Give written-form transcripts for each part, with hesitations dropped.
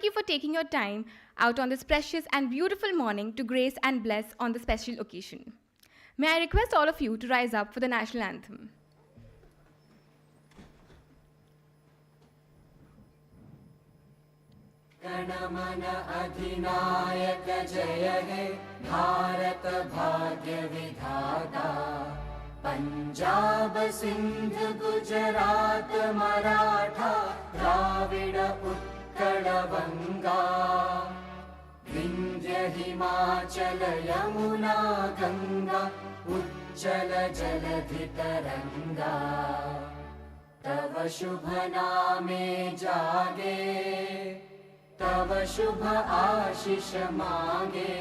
you for taking your time out on this precious and beautiful morning to grace and bless on the special occasion. May I request all of you to rise up for the national anthem. गणमन अधिनायक जय हे भारत भाग्य विधाता पंजाब सिंध गुजरात मराठा द्राविड उत्कल बंगा विंध्य हिमाचल यमुना गंगा उज्जल जलधि तरंगा तव शुभ नामे जागे तव शुभ आशीष मांगे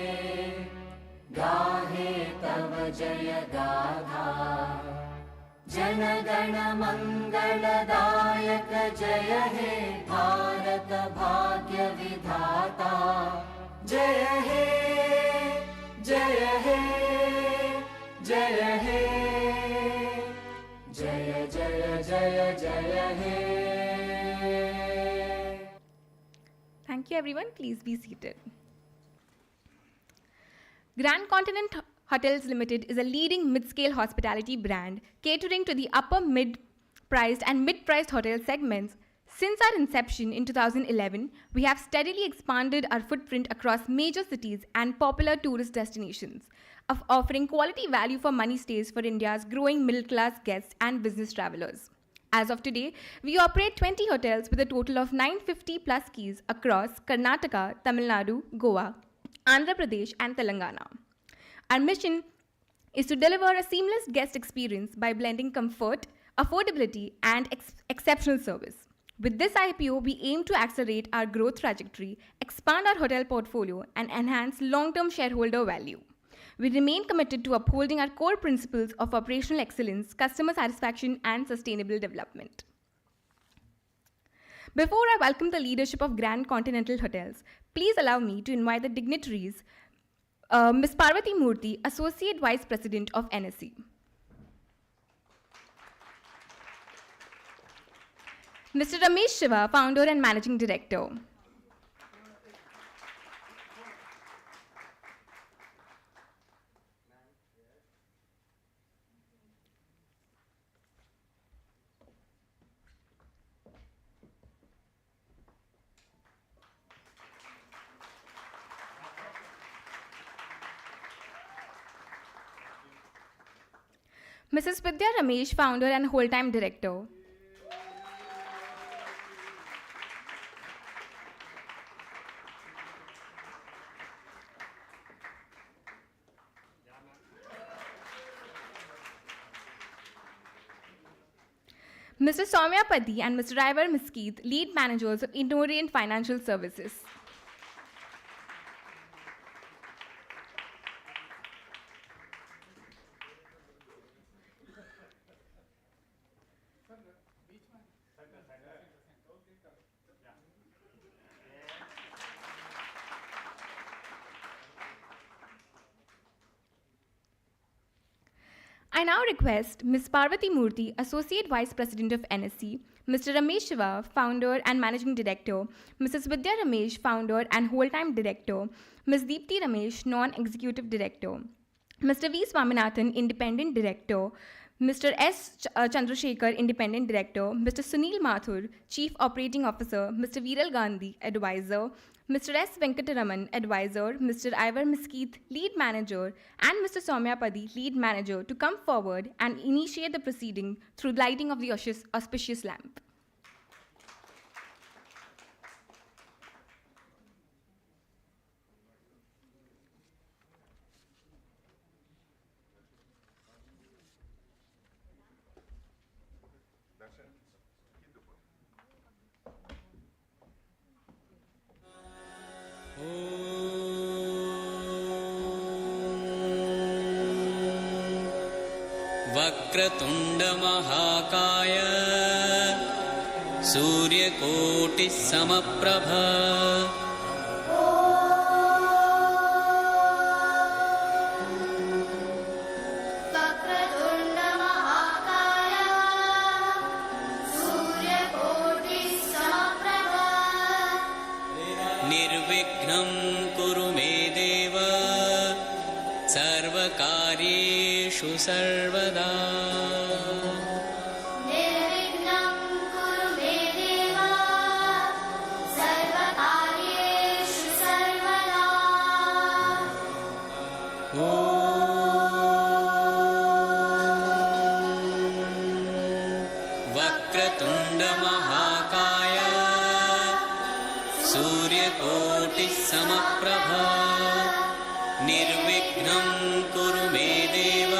गाहे तव जय गाथा जन गण मंगलदायक जय हे भारत भाग्य विधाता जय हे जय हे जय हे जय जय जय जय हे. Thank you everyone, please be seated. Grand Continent Hotels Limited is a leading mid-scale hospitality brand catering to the upper mid-priced and mid-priced hotel segments. Since our inception in 2011, we have steadily expanded our footprint across major cities and popular tourist destinations, offering quality value for money stays for India's growing middle-class guests and business travelers. As of today, we operate 20 hotels with a total of 950 plus keys across Karnataka, Tamil Nadu, Goa, Andhra Pradesh, and Telangana. Our mission is to deliver a seamless guest experience by blending comfort, affordability, and exceptional service. With this IPO, we aim to accelerate our growth trajectory, expand our hotel portfolio, and enhance long-term shareholder value. We remain committed to upholding our core principles of operational excellence, customer satisfaction, and sustainable development. Before I welcome the leadership of Grand Continental Hotels, please allow me to invite the dignitaries, Ms. Parvati Murthy, Associate Vice President of NSE. Mr. Ramesh Shiva, Founder and Managing Director. Mrs. Vidya Ramesh, Founder and Whole-Time Director. Mr. Soumya Padi and Mr. Ivar Mesquite, Lead Managers of Indo-Orient Financial Services. I now request Ms. Parvati Murthy, Associate Vice President of NSE, Mr. Ramesh Shiva, Founder and Managing Director, Mrs. Vidya Ramesh, Founder and Whole-Time Director, Ms. Deepti Ramesh, Non-Executive Director, Mr. V. Swaminathan, Independent Director, Mr. S. Chandrasekhar, Independent Director, Mr. Sunil Mathur, Chief Operating Officer, Mr. Viral Gandhi, Advisor, Mr. S. Venkataraman, Advisor, Mr. Ivar Mesquite, Lead Manager, and Mr. Soumya Padi, Lead Manager, to come forward and initiate the proceeding through lighting of the auspicious lamp. वक्रतुण्डमहाकाय सूर्यकोटिः समप्रभ Rira निर्विघ्नं कुरु मे देव सर्वकार्येषु सर्वदा निर्विघ्नं कुरु मे देव सर्वकार्येषु सर्वदा वक्रतुण्डमहाकाय सूर्यकोटिसमप्रभा निर्विघ्नं कुरु मे देव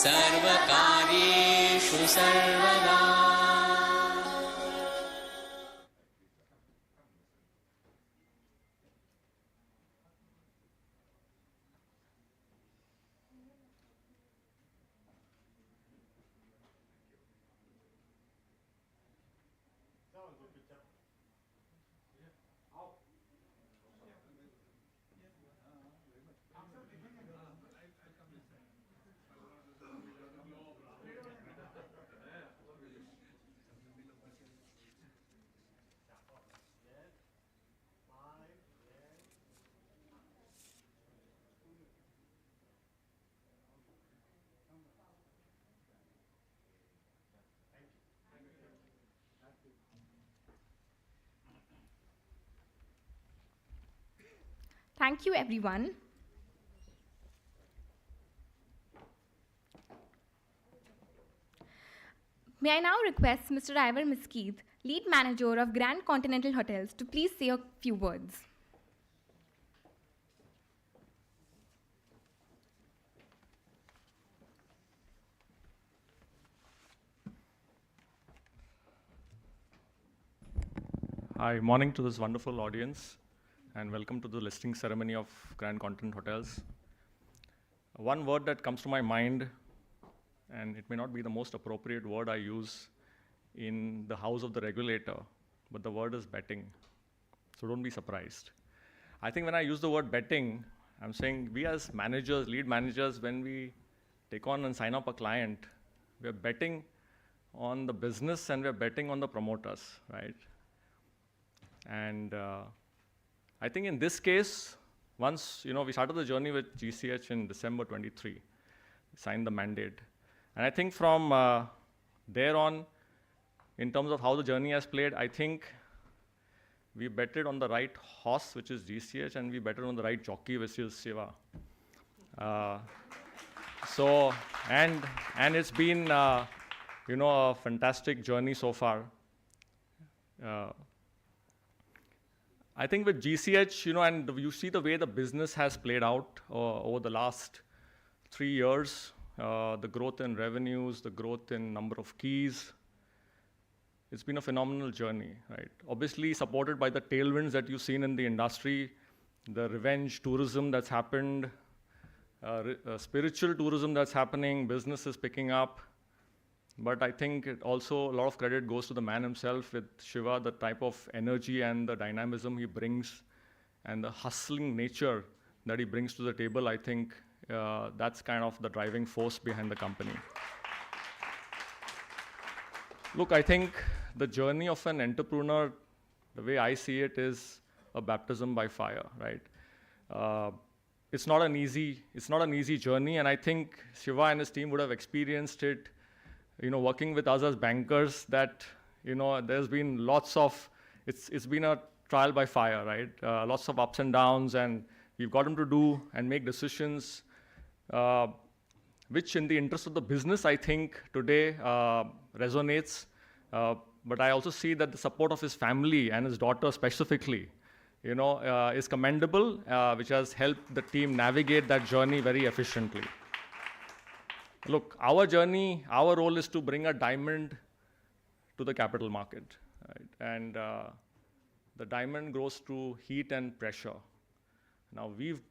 सर्वकार्येषु सर्वदा Thank you, everyone. May I now request Mr. Ivor Mesquith, Lead Manager of Grand Continental Hotels, to please say a few words. Hi, morning to this wonderful audience, and welcome to the listing ceremony of Grand Continental Hotels. One word that comes to my mind, and it may not be the most appropriate word I use in the house of the regulator, but the word is betting. So don't be surprised. I think when I use the word betting, I'm saying we as managers, lead managers, when we take on and sign up a client, we're betting on the business and we're betting on the promoters, right? And I think in this case, once we started the journey with GCH in December 23, signed the mandate. And I think from there on, in terms of how the journey has played, I think we betted on the right horse, which is GCH, and we betted on the right jockey, which is Shiva. And it's been a fantastic journey so far. I think with GCH, and you see the way the business has played out over the last 3 years, the growth in revenues, the growth in number of keys. It's been a phenomenal journey, right? Obviously supported by the tailwinds that you've seen in the industry, the revenge tourism that's happened, spiritual tourism that's happening, business is picking up. But I think also a lot of credit goes to the man himself with Shiva, the type of energy and the dynamism he brings and the hustling nature that he brings to the table. I think that's kind of the driving force behind the company. Look, I think the journey of an entrepreneur, the way I see it, is a baptism by fire, right? It's not an easy journey, and I think Shiva and his team would have experienced it working with us as bankers, that there's been lots of, it's been a trial by fire, right? Lots of ups and downs, and we've got him to do and make decisions, which in the interest of the business, I think today resonates. But I also see that the support of his family and his daughter specifically, is commendable, which has helped the team navigate that journey very efficiently. Look, our journey, our role is to bring a diamond to the capital market, right? And the diamond grows through heat and pressure. Now, we've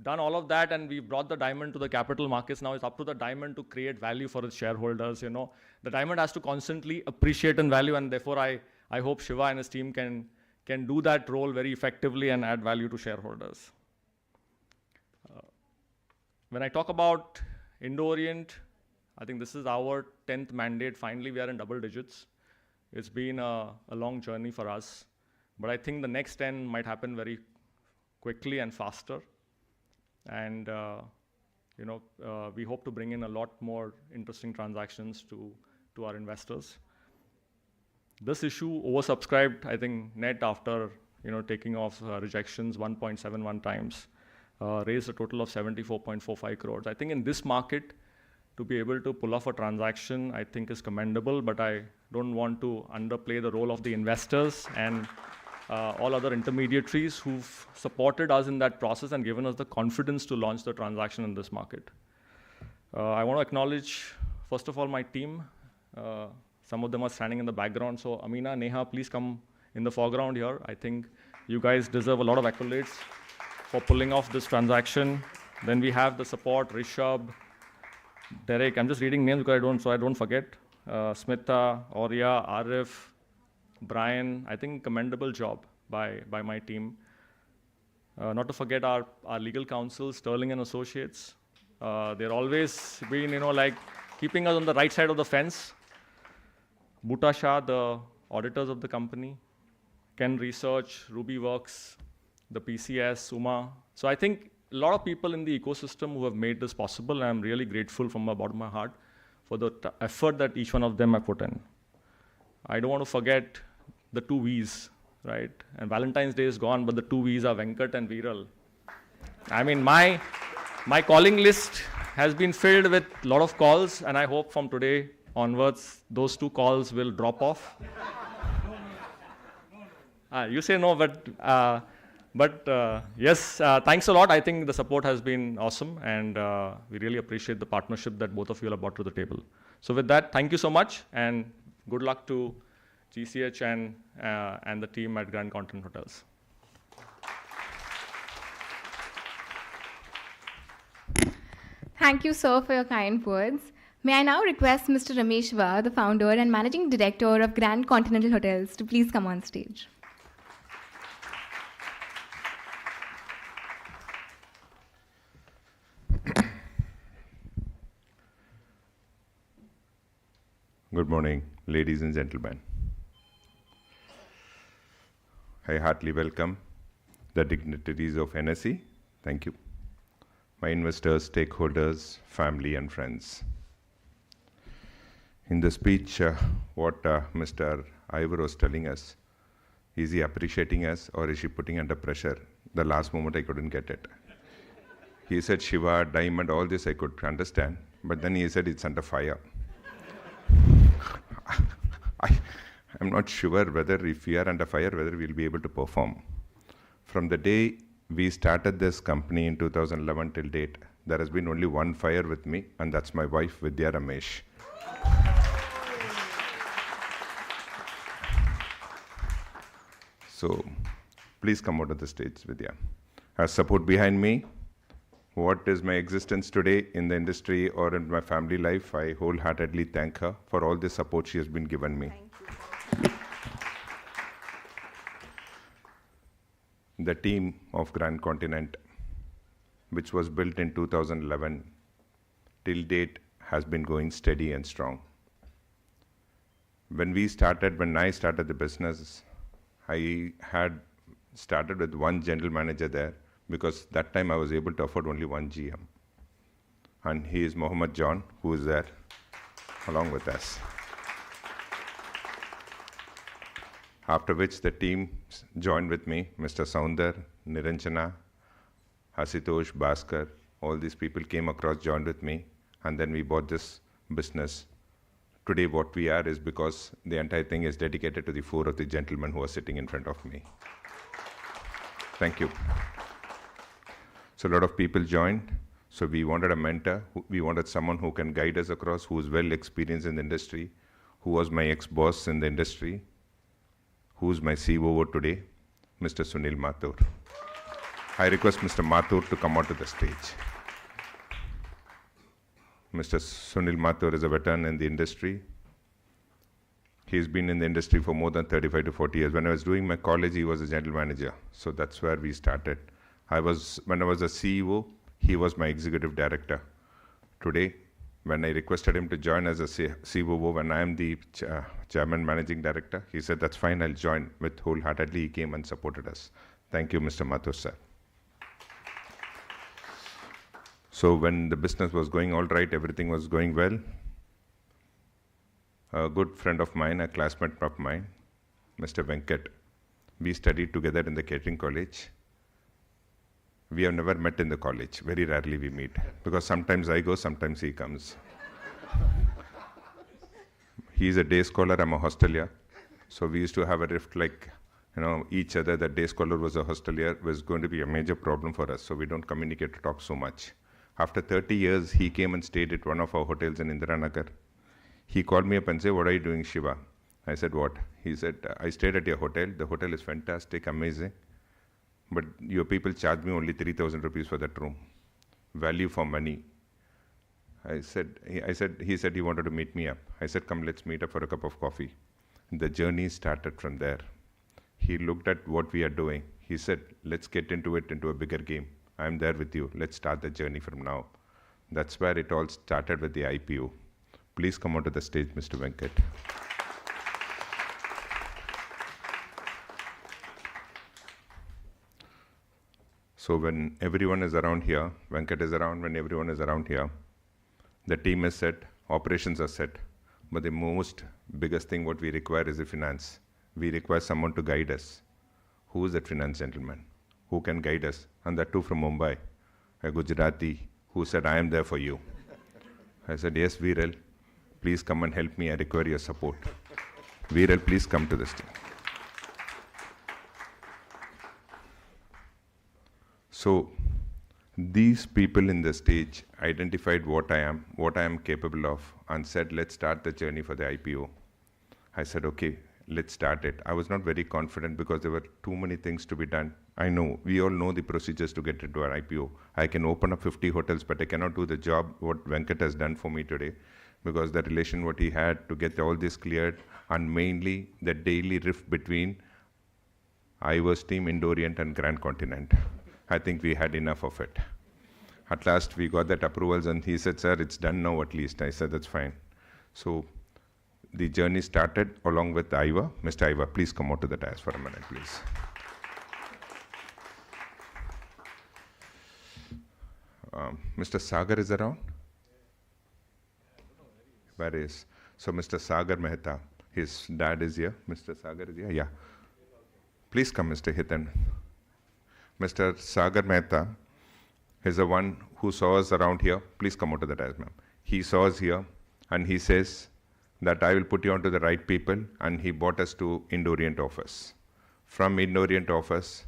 done all of that, and we've brought the diamond to the capital markets. Now it's up to the diamond to create value for its shareholders. The diamond has to constantly appreciate in value, and therefore I hope Shiva and his team can do that role very effectively and add value to shareholders. When I talk about Indo-Orient, I think this is our 10th mandate. Finally, we are in double digits. It's been a long journey for us. But I think the next 10 might happen very quickly and faster. And we hope to bring in a lot more interesting transactions to our investors. This issue oversubscribed, I think, net after taking off rejections 1.71 times, raised a total of 74.45 crores. I think in this market, to be able to pull off a transaction, I think is commendable, but I don't want to underplay the role of the investors and all other intermediaries who've supported us in that process and given us the confidence to launch the transaction in this market. I want to acknowledge, first of all, my team. Some of them are standing in the background. So Amina, Neha, please come in the foreground here. I think you guys deserve a lot of accolades for pulling off this transaction. Then we have the support, Rishabh, Derek. I'm just reading names because I don't forget. Smita, Aurea, Arif, Brian. I think commendable job by my team. Not to forget our legal counsel, Sterling and Associates. They're always been, keeping us on the right side of the fence. Bhuta Shah, the auditors of the company. Ken Research, Ruby Works, the PCS, Suma. So I think a lot of people in the ecosystem who have made this possible, and I'm really grateful from the bottom of my heart for the effort that each one of them have put in. I don't want to forget the two Vs, right? And Valentine's Day is gone, but the two Vs are Venkat and Viral. I mean, my calling list has been filled with a lot of calls, and I hope from today onwards, those two calls will drop off. You say no, but yes, thanks a lot. I think the support has been awesome, and we really appreciate the partnership that both of you have brought to the table. So with that, thank you so much, and good luck to GCH and the team at Grand Continent Hotels. Thank you, sir, for your kind words. May I now request Mr. Ramesh Vaugh, the founder and managing director of Grand Continental Hotels, to please come on stage. Good morning, ladies and gentlemen. I heartily welcome the dignitaries of NSE. Thank you. My investors, stakeholders, family, and friends. In the speech, what Mr. Ivor was telling us, is he appreciating us or is he putting under pressure? The last moment I couldn't get it. He said Shiva, diamond, all this I could understand, but then he said it's under fire. I'm not sure whether if we are under fire, whether we'll be able to perform. From the day we started this company in 2011 till date, there has been only one fire with me, and that's my wife, Vidya Ramesh. So please come out of the stage, Vidya. As support behind me, what is my existence today in the industry or in my family life, I wholeheartedly thank her for all the support she has been given me. The team of Grand Continent, which was built in 2011, till date has been going steady and strong. When I started the business, I had started with one general manager there, because that time I was able to afford only one GM. And he is Mohammed John, who is there along with us. After which the team joined with me, Mr. Saundar, Niranjana, Asitosh, Bhaskar, all these people came across, joined with me, and then we bought this business. Today what we are is because the entire thing is dedicated to the four of the gentlemen who are sitting in front of me. Thank you. So a lot of people joined. So we wanted a mentor. We wanted someone who can guide us across, who is well experienced in the industry, who was my ex-boss in the industry, who is my COO today, Mr. Sunil Mathur. I request Mr. Mathur to come onto the stage. Mr. Sunil Mathur is a veteran in the industry. He's been in the industry for more than 35 to 40 years. When I was doing my college, he was a general manager. So that's where we started. When I was a CEO, he was my executive director. Today, When I requested him to join as a COO when I am the chairman managing director, he said, that's fine, I'll join. With wholeheartedly, he came and supported us. Thank you, Mr. Mathur, sir. So when the business was going all right, everything was going well, a good friend of mine, a classmate of mine, Mr. Venkat, we studied together in the catering college. We have never met in the college. Very rarely we meet, because sometimes I go, sometimes he comes. He's a day scholar, I'm a hostelier. So we used to have a rift like, each other. The day scholar was a hostelier, was going to be a major problem for us. So we don't communicate or talk so much. After 30 years, he came and stayed at one of our hotels in Indiranagar. He called me up and said, what are you doing, Shiva? I said, what? He said, I stayed at your hotel. The hotel is fantastic, amazing. But your people charge me only 3,000 rupees for that room. Value for money. He said he wanted to meet me up. I said, come, let's meet up for a cup of coffee. The journey started from there. He looked at what we are doing. He said, let's get into a bigger game. I'm there with you. Let's start the journey from now. That's where it all started with the IPO. Please come onto the stage, Mr. Venkat. So when everyone is around here, Venkat is around, when everyone is around here, the team is set, operations are set, but the most biggest thing what we require is the finance. We require someone to guide us. Who is that finance gentleman? Who can guide us? And that too from Mumbai, a Gujarati who said, I am there for you. I said, yes, Viral, please come and help me, I require your support. Viral, please come to the stage. So these people in the stage identified what I am capable of, and said, let's start the journey for the IPO. I said, okay, let's start it. I was not very confident because there were too many things to be done. I know, we all know the procedures to get into an IPO. I can open up 50 hotels, but I cannot do the job what Venkat has done for me today, because the relation what he had to get all this cleared, and mainly the daily rift between Ivar's team, Indorient and Grand Continent. I think we had enough of it. At last we got that approvals and he said, sir, it's done now at least. I said, that's fine. So the journey started along with Ivar. Mr. Ivar, please come out to the dais for a minute, please. Mr. Sagar is around? Where is? So Mr. Sagar Mehta, his dad is here. Mr. Sagar is here? Yeah. Please come, Mr. Hitan. Mr. Sagar Mehta is the one who saw us around here. Please come out to the dais, ma'am. He saw us here and he says that I will put you onto the right people, and he brought us to Indorient office. From Indorient office,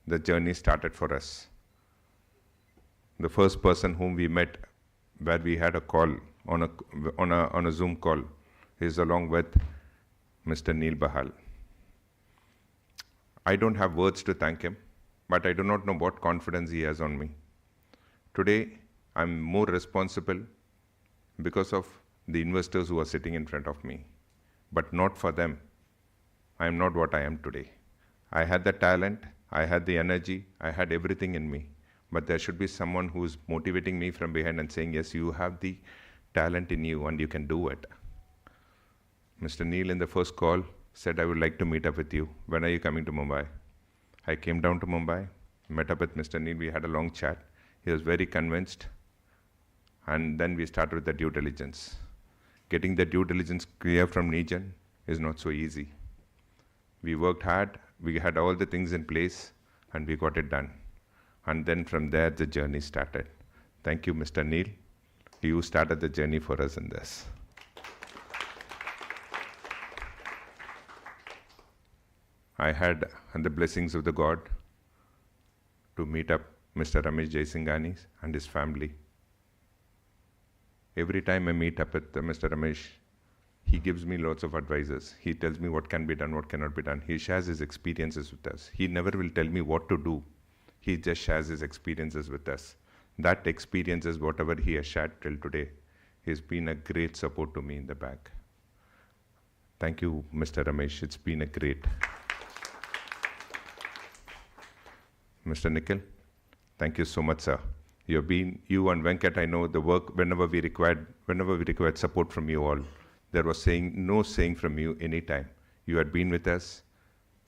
the journey started for us. The first person whom we met, where we had a call on a Zoom call, is along with Mr. Neil Bahal. I don't have words to thank him, but I do not know what confidence he has on me. Today, I'm more responsible because of the investors who are sitting in front of me. But not for them, I am not what I am today. I had the talent, I had the energy, I had everything in me. But there should be someone who's motivating me from behind and saying, yes, you have the talent in you and you can do it. Mr. Neil in the first call said, I would like to meet up with you. When are you coming to Mumbai? I came down to Mumbai, met up with Mr. Neil, we had a long chat. He was very convinced, and then we started with the due diligence. Getting the due diligence clear from Neejan is not so easy. We worked hard, we had all the things in place, and we got it done. And then from there, the journey started. Thank you, Mr. Neil. You started the journey for us in this. I had the blessings of the God to meet up Mr. Ramesh Jaisinghani and his family. Every time I meet up with Mr. Ramesh, he gives me lots of advices. He tells me what can be done, what cannot be done. He shares his experiences with us. He never will tell me what to do. He just shares his experiences with us. That experience is whatever he has shared till today. He's been a great support to me in the back. Thank you, Mr. Ramesh. It's been a great. Mr. Nikhil, thank you so much, sir. You and Venkat, I know the work whenever we required support from you all, there was no saying from you anytime. You had been with us,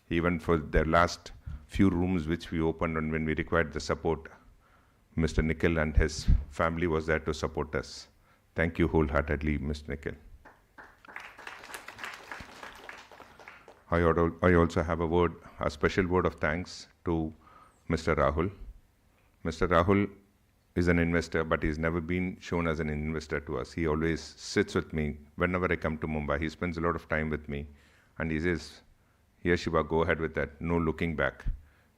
even for the last few rooms which we opened and when we required the support. Mr. Nikhil and his family was there to support us. Thank you wholeheartedly, Mr. Nikhil. I also have a special word of thanks to Mr. Rahul. Mr. Rahul is an investor, but he's never been shown as an investor to us. He always sits with me whenever I come to Mumbai. He spends a lot of time with me, and he says, "Here, Shiva, go ahead with that. No looking back.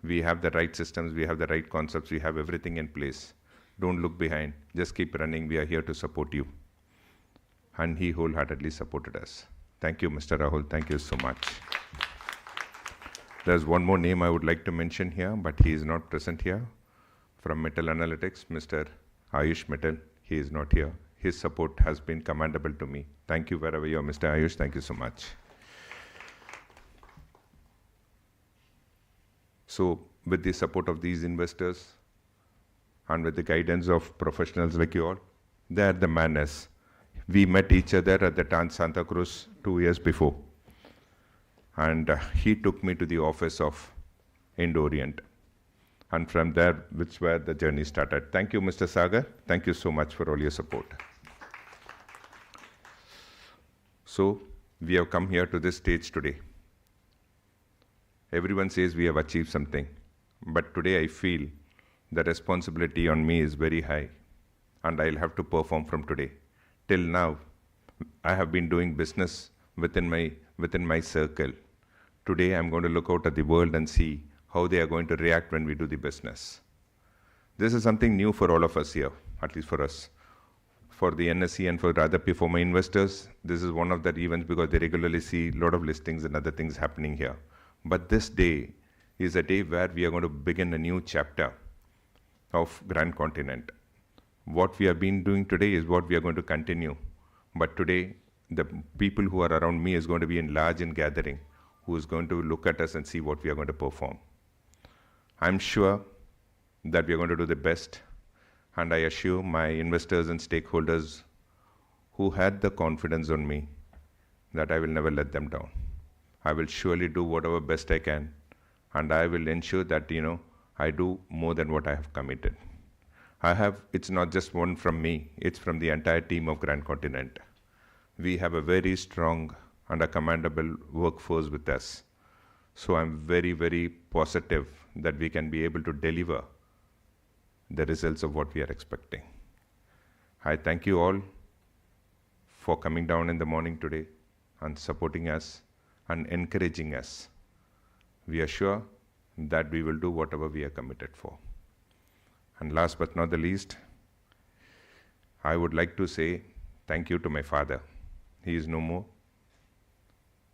We have the right systems, we have the right concepts, we have everything in place. Don't look behind. Just keep running. We are here to support you." And he wholeheartedly supported us. Thank you, Mr. Rahul. Thank you so much. There's one more name I would like to mention here, but he is not present here. From Metal Analytics, Mr. Ayush Metal. He is not here. His support has been commendable to me. Thank you wherever you are, Mr. Ayush. Thank you so much. So, with the support of these investors and with the guidance of professionals like you all, they are the manners. We met each other at the Tan Santa Cruz 2 years before. And he took me to the office of Indo-Orient. And from there, which where the journey started. Thank you, Mr. Sagar. Thank you so much for all your support. So, we have come here to this stage today. Everyone says we have achieved something. But today I feel the responsibility on me is very high. And I'll have to perform from today. Till now, I have been doing business within my circle. Today, I'm going to look out at the world and see how they are going to react when we do the business. This is something new for all of us here, at least for us. For the NSE and for my investors, this is one of the events because they regularly see a lot of listings and other things happening here. But this day is a day where we are going to begin a new chapter of Grand Continent. What we have been doing today is what we are going to continue. But today, the people who are around me is going to be in large and gathering, who is going to look at us and see what we are going to perform. I'm sure that we are going to do the best, and I assure my investors and stakeholders who had the confidence on me that I will never let them down. I will surely do whatever best I can, and I will ensure that, I do more than what I have committed. It's not just one from me, it's from the entire team of Grand Continent. We have a very strong and a commendable workforce with us. So I'm very, very positive that we can be able to deliver the results of what we are expecting. I thank you all for coming down in the morning today and supporting us and encouraging us. We are sure that we will do whatever we are committed for. And last but not the least, I would like to say thank you to my father. He is no more.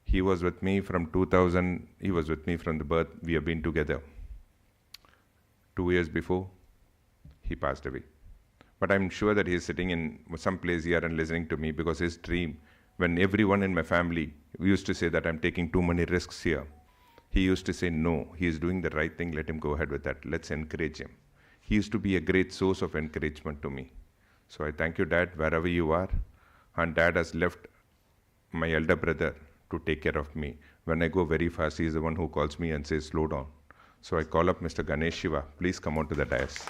He was with me from 2000, he was with me from the birth. We have been together. 2 years before, he passed away. But I'm sure that he is sitting in some place here and listening to me because his dream, when everyone in my family used to say that I'm taking too many risks here, he used to say, no, he is doing the right thing, let him go ahead with that. Let's encourage him. He used to be a great source of encouragement to me. So I thank you, Dad, wherever you are. And Dad has left my elder brother to take care of me. When I go very fast, he is the one who calls me and says, slow down. So I call up Mr. Ganesh Shiva. Please come on to the dais.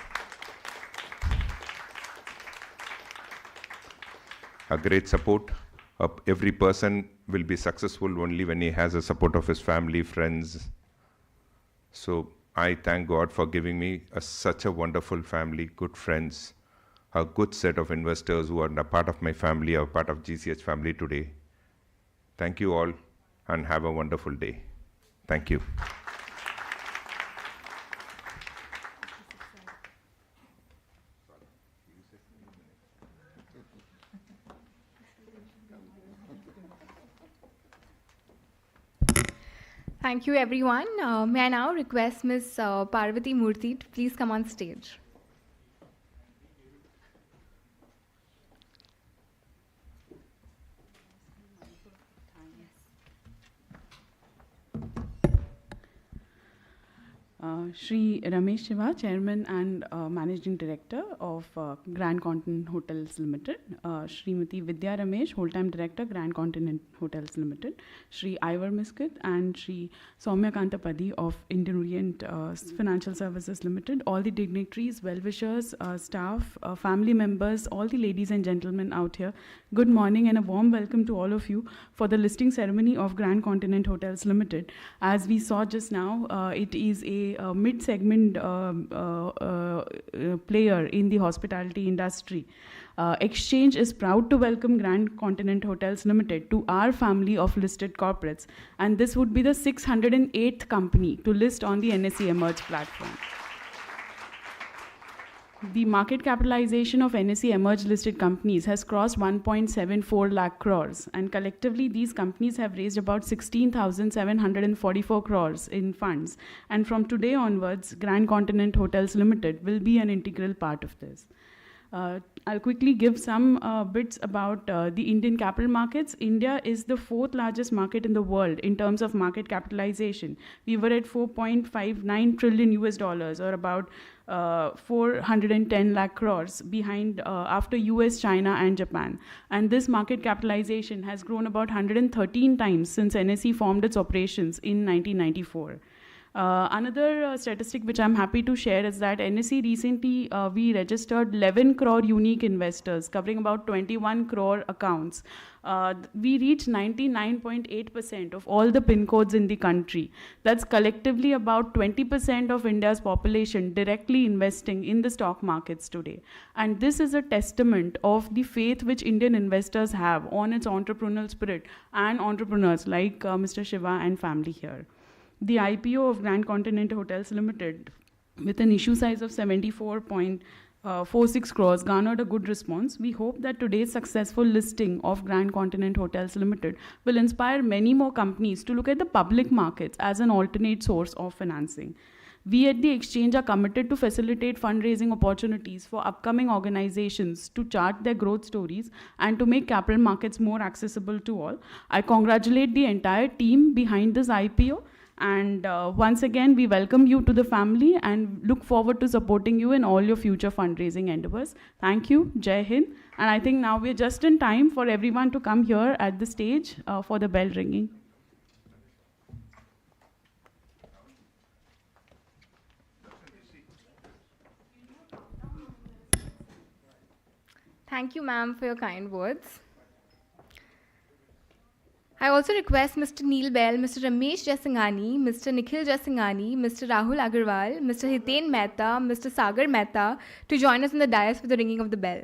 A great support. Every person will be successful only when he has the support of his family, friends. So I thank God for giving me such a wonderful family, good friends, a good set of investors who are a part of my family, a part of GCH family today. Thank you all and have a wonderful day. Thank you. Thank you, everyone. May I now request Ms. Parvati Murthy to please come on stage. Shri Ramesh Shiva, Chairman and Managing Director of Grand Continent Hotels Limited. Srimati Vidya Ramesh, Whole-Time Director, Grand Continent Hotels Limited. Shri Ivor Miskit and Shri Soumya Kantapadi of Indian Orient Financial Services Limited. All the dignitaries, well-wishers, staff, family members, all the ladies and gentlemen out here, good morning and a warm welcome to all of you for the listing ceremony of Grand Continent Hotels Limited. As we saw just now, it is a mid-segment player in the hospitality industry. Exchange is proud to welcome Grand Continent Hotels Limited to our family of listed corporates, and this would be the 608th company to list on the NSE Emerge platform. The market capitalization of NSE Emerge listed companies has crossed 1.74 lakh crores, and collectively these companies have raised about 16,744 crores in funds. And from today onwards, Grand Continent Hotels Limited will be an integral part of this. I'll quickly give some bits about the Indian capital markets. India is the 4th largest market in the world in terms of market capitalization. We were at 4.59 trillion US dollars, or about 410 lakh crores behind after US, China and Japan. And this market capitalization has grown about 113 times since NSE formed its operations in 1994. Another statistic which I'm happy to share is that NSE recently we registered 11 crore unique investors covering about 21 crore accounts. We reached 99.8% of all the PIN codes in the country. That's collectively about 20% of India's population directly investing in the stock markets today. And this is a testament of the faith which Indian investors have on its entrepreneurial spirit and entrepreneurs like Mr. Shiva and family here. The IPO of Grand Continent Hotels Limited, with an issue size of 74.46 crores, garnered a good response. We hope that today's successful listing of Grand Continent Hotels Limited will inspire many more companies to look at the public markets as an alternate source of financing. We at the exchange are committed to facilitate fundraising opportunities for upcoming organizations to chart their growth stories and to make capital markets more accessible to all. I congratulate the entire team behind this IPO. And once again, we welcome you to the family and look forward to supporting you in all your future fundraising endeavors. Thank you. Jai Hind. And I think now we're just in time for everyone to come here at the stage for the bell ringing. Thank you, ma'am, for your kind words. I also request Mr. Neil Bell, Mr. Ramesh Jaisingani, Mr. Nikhil Jaisingani, Mr. Rahul Agarwal, Mr. Hiten Mehta, Mr. Sagar Mehta to join us on the dais for the ringing of the bell.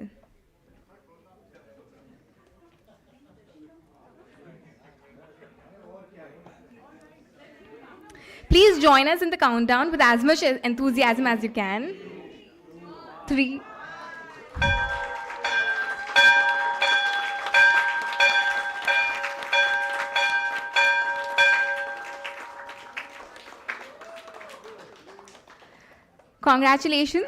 Please join us in the countdown with as much enthusiasm as you can. 3. Congratulations.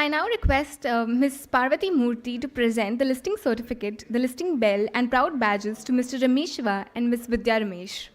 I now request Ms. Parvati Murthy to present the listing certificate, the listing bell, and proud badges to Mr. Ramesh Shiva and Ms. Vidya Ramesh.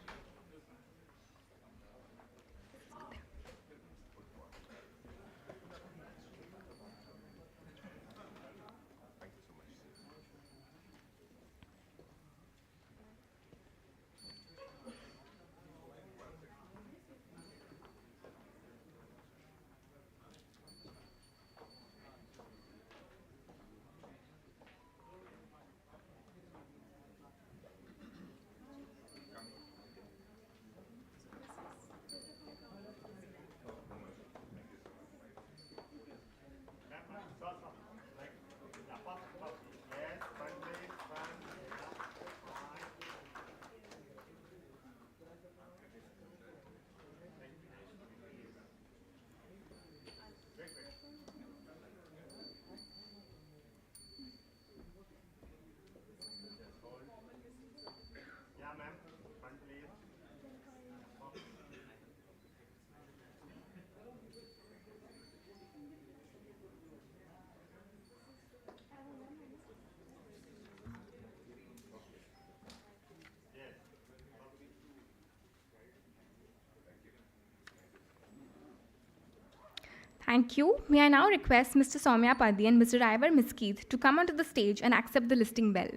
Thank you. May I now request Mr. Soumya Padhi and Mr. Ivar Miskeeth to come onto the stage and accept the listing bell.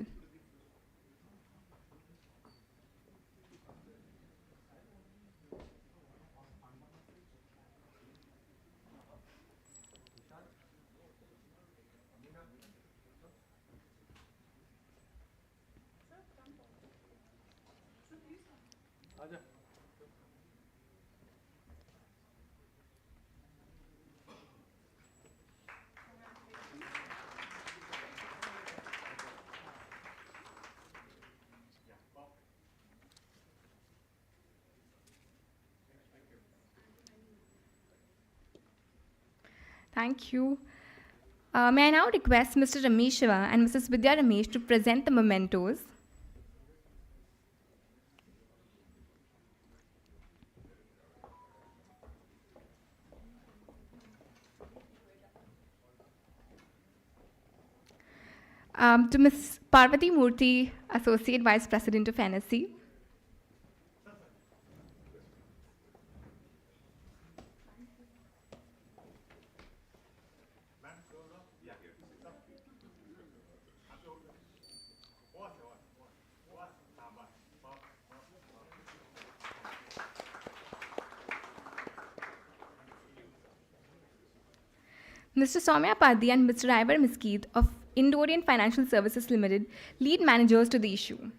Thank you. May I now request Mr. Ramesh Shiva and Mrs. Vidya Ramesh to present the mementos. To Ms. Parvati Murthy, Associate Vice President of NSC. Mr. Soumya Padhi and Mr. Ivar Miskeeth of Indo-Orient Financial Services Limited, lead managers to the issue.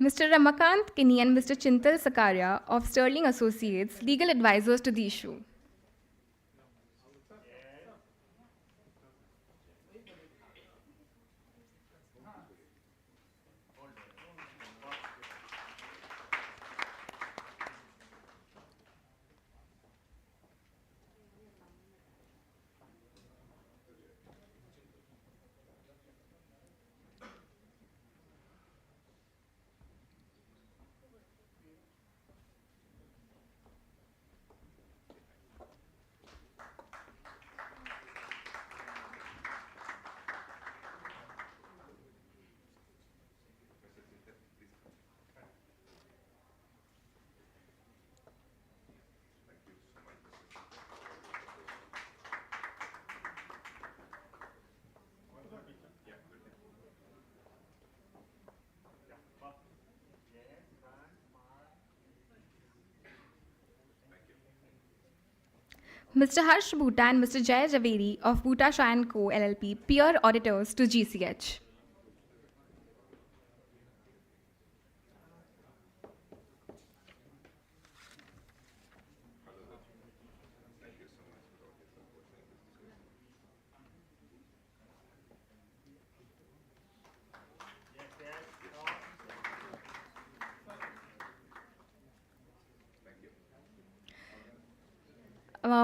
Mr. Ramakant Kini and Mr. Chintal Sakaria of Sterling Associates, legal advisors to the issue. Mr. Harsh Bhutta and Mr. Jay Javeri of Bhutta Shah & Co. LLP, peer auditors to GCH.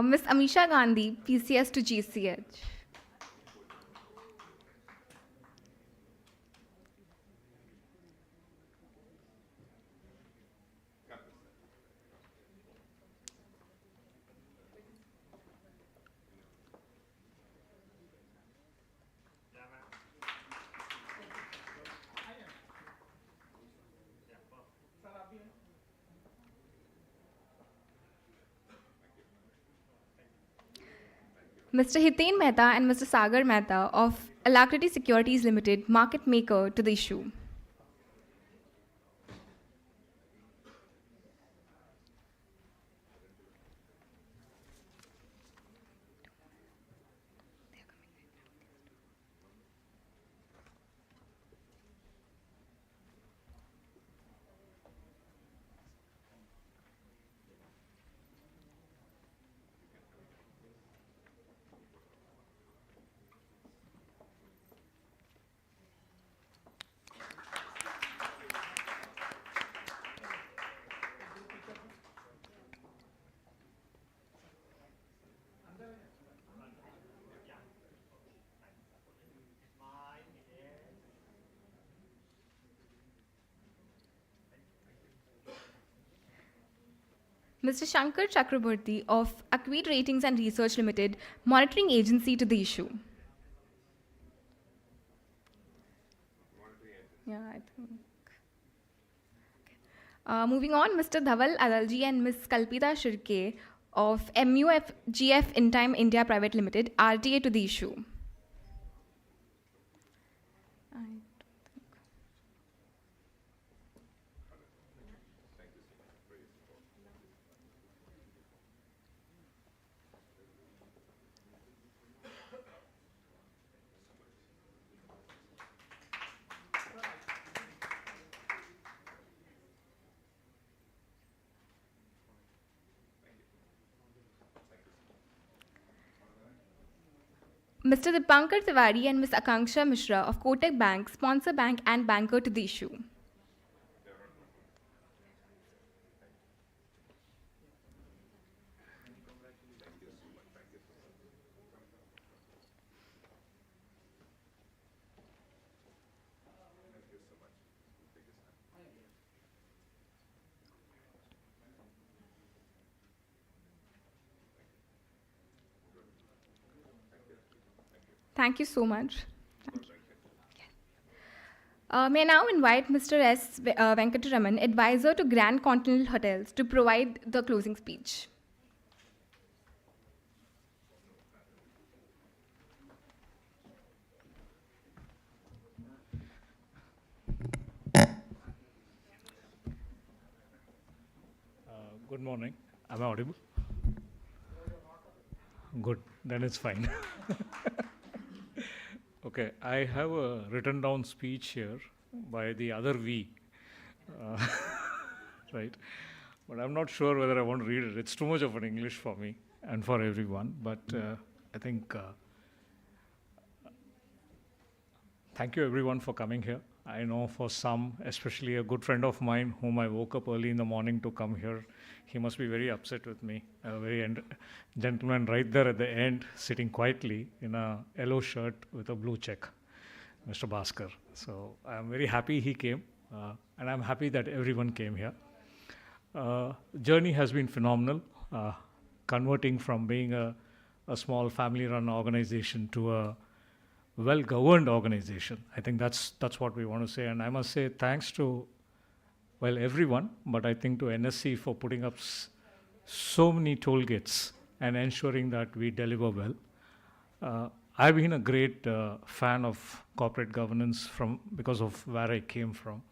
Ms. Amisha Gandhi, PCS to GCH. Mr. Hiten Mehta and Mr. Sagar Mehta of Alacrity Securities Limited, market maker to the issue. Mr. Shankar Chakraborty of Acquit Ratings and Research Limited, monitoring agency to the issue. Yeah, I think. Moving on, Mr. Dhaval Adalji and Ms. Kalpita Shirke of MUFGF In Time India Private Limited, RTA to the issue. Mr. Dipankar Tiwari and Ms. Akanksha Mishra of Kotak Bank, sponsor bank and banker to the issue. Thank you so much. Thank you. May I now invite Mr. S. Venkataraman, advisor to Grand Continental Hotels, to provide the closing speech. Good morning. Am I audible? Good, then it's fine. Okay, I have a written down speech here by the other V, right? But I'm not sure whether I want to read it. It's too much of an English for me and for everyone. But I think thank you everyone for coming here. I know for some, especially a good friend of mine whom I woke up early in the morning to come here, he must be very upset with me. A very gentleman right there at the end, sitting quietly in a yellow shirt with a blue check, Mr. Bhaskar. So I'm very happy he came, and I'm happy that everyone came here. Journey has been phenomenal, converting from being a small family-run organization to a well-governed organization. I think that's what we want to say. And I must say thanks to, well, everyone, but I think to NSC for putting up so many toll gates and ensuring that we deliver well. I've been a great fan of corporate governance because of where I came from.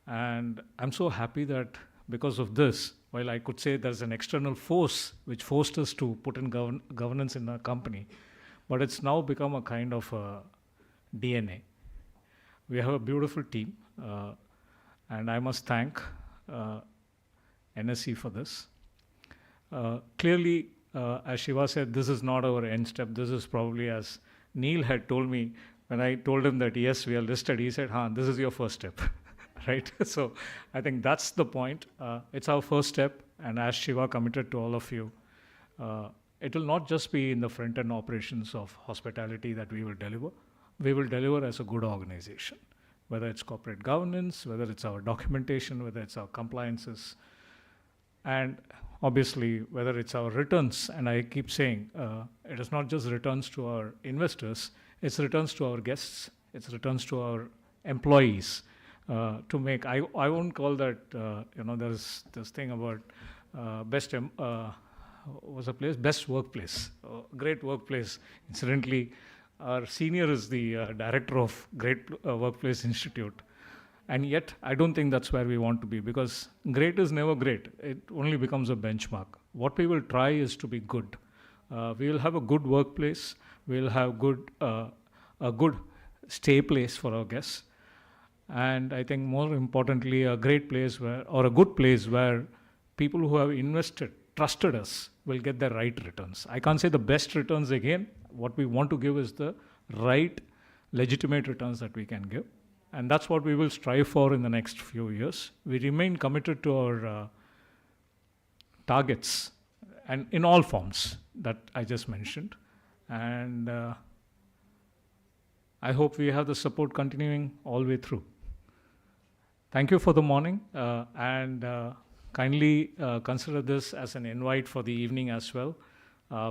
And I'm so happy that because of this, while I could say there's an external force which forced us to put in governance in our company, but it's now become a kind of DNA. We have a beautiful team, and I must thank NSE for this. Clearly, as Shiva said, this is not our end step. This is probably, as Neil had told me, when I told him that yes, we are listed, he said, this is your first step, right? So I think that's the point. It's our first step, and as Shiva committed to all of you, it will not just be in the front-end operations of hospitality that we will deliver. We will deliver as a good organization, whether it's corporate governance, whether it's our documentation, whether it's our compliances, and obviously whether it's our returns. And I keep saying, it is not just returns to our investors, it's returns to our guests, it's returns to our employees. To make, I won't call that, there's this thing about best workplace, great workplace. Incidentally, our senior is the director of Great Workplace Institute. And yet, I don't think that's where we want to be, because great is never great. It only becomes a benchmark. What we will try is to be good. We will have a good workplace. We will have a good stay place for our guests. And I think more importantly, a great place or a good place where people who have invested, trusted us, will get the right returns. I can't say the best returns again. What we want to give is the right, legitimate returns that we can give. And that's what we will strive for in the next few years. We remain committed to our targets, and in all forms that I just mentioned. And I hope we have the support continuing all the way through. Thank you for the morning, and kindly consider this as an invite for the evening as well.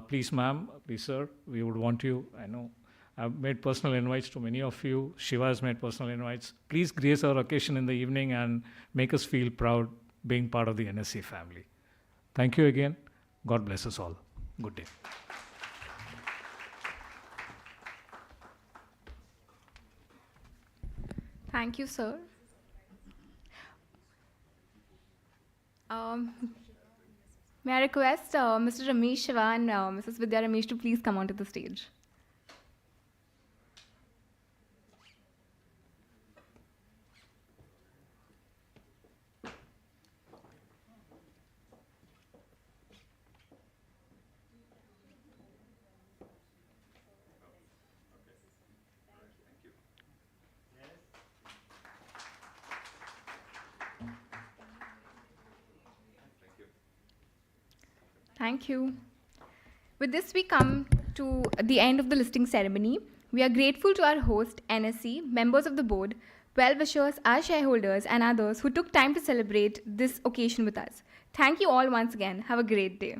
Please, ma'am, please, sir, we would want you, I know, I've made personal invites to many of you. Shiva has made personal invites. Please grace our occasion in the evening and make us feel proud being part of the NSE family. Thank you again. God bless us all. Good day. Thank you, sir. May I request Mr. Ramesh Shiva and Mrs. Vidya Ramesh to please come onto the stage. Thank you. With this, we come to the end of the listing ceremony. We are grateful to our host, NSE, members of the board, well-wishers, our shareholders, and others who took time to celebrate this occasion with us. Thank you all once again. Have a great day.